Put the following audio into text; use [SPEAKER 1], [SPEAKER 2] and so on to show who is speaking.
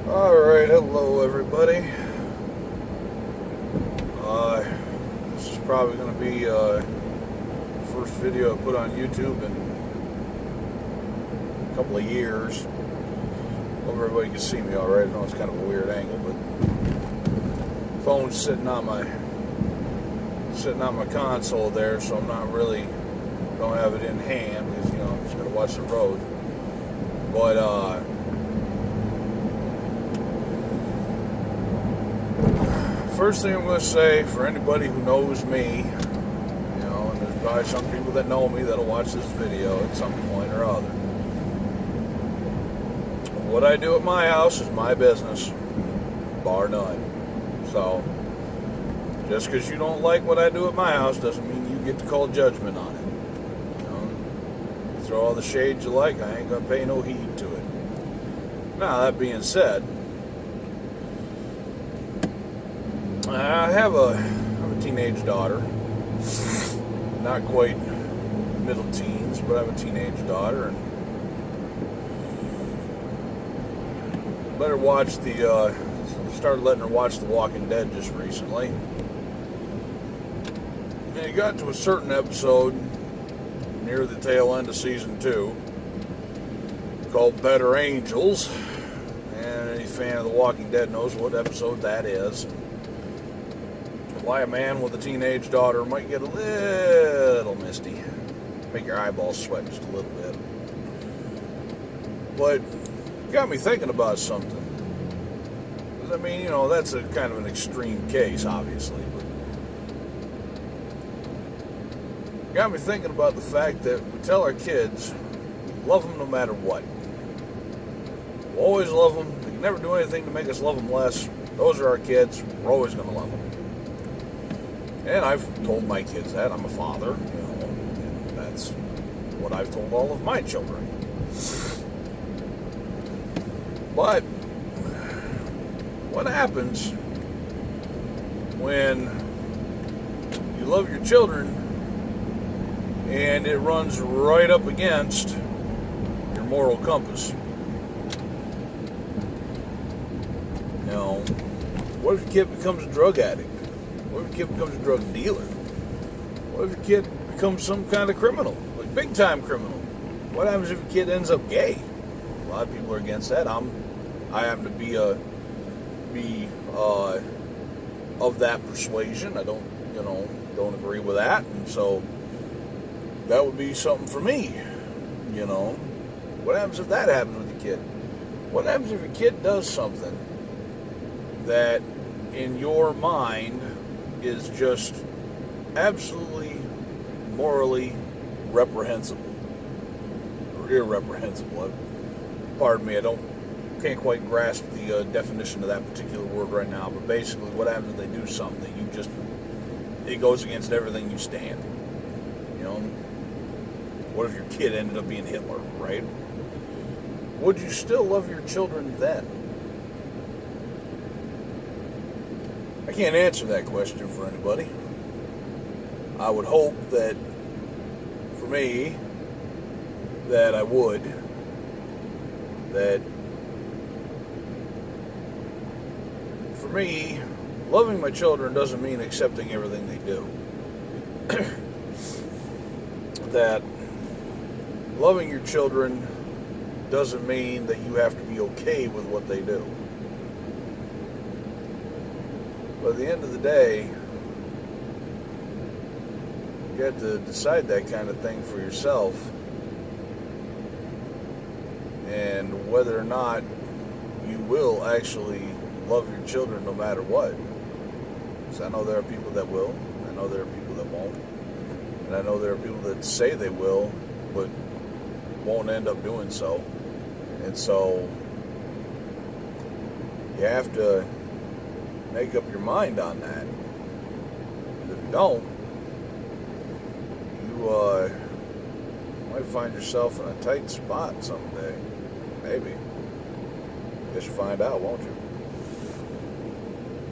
[SPEAKER 1] Alright, hello everybody. This is probably going to be the first video I put on YouTube in a couple of years. Hope everybody can see me alright. I know it's kind of a weird angle, but phone's sitting on my console there, so I'm not really, don't have it in hand because, I'm just going to watch the road. But first thing I'm going to say, for anybody who knows me, and there's probably some people that know me that'll watch this video at some point or other. What I do at my house is my business, bar none. So, just because you don't like what I do at my house doesn't mean you get to call judgment on it. You throw all the shade you like, I ain't going to pay no heed to it. Now, that being said, I have a teenage daughter. Not quite middle teens, but I have a teenage daughter, and let her watch started letting her watch The Walking Dead just recently. And it got to a certain episode near the tail end of season 2 called Better Angels. And any fan of The Walking Dead knows what episode that is. Why a man with a teenage daughter might get a little misty. Make your eyeballs sweat just a little bit. But it got me thinking about something. I mean, that's a kind of an extreme case, obviously, but it got me thinking about the fact that we tell our kids, love them no matter what. We'll always love them. We can never do anything to make us love them less. Those are our kids. We're always going to love them. And I've told my kids that. I'm a father, and that's what I've told all of my children. But what happens when you love your children and it runs right up against your moral compass? What if your kid becomes a drug addict? What if your kid becomes a drug dealer? What if your kid becomes some kind of criminal, like big time criminal? What happens if your kid ends up gay? A lot of people are against that. I happen to be of that persuasion. I don't agree with that, and so that would be something for me. What happens if that happens with your kid? What happens if your kid does something that in your mind is just absolutely morally reprehensible or irreprehensible? Pardon me, I can't quite grasp the definition of that particular word right now, but basically what happens if they do something that it goes against everything you stand? What if your kid ended up being Hitler, right? Would you still love your children then? I can't answer that question for anybody. I would hope that, for me, that I would. That, for me, loving my children doesn't mean accepting everything they do. That loving your children doesn't mean that you have to be okay with what they do. But at the end of the day, you have to decide that kind of thing for yourself, and whether or not you will actually love your children no matter what. Because I know there are people that will, I know there are people that won't, and I know there are people that say they will, but won't end up doing so. And so, you have to make up your mind on that. If you don't, you might find yourself in a tight spot someday. Maybe. Guess you'll find out, won't you?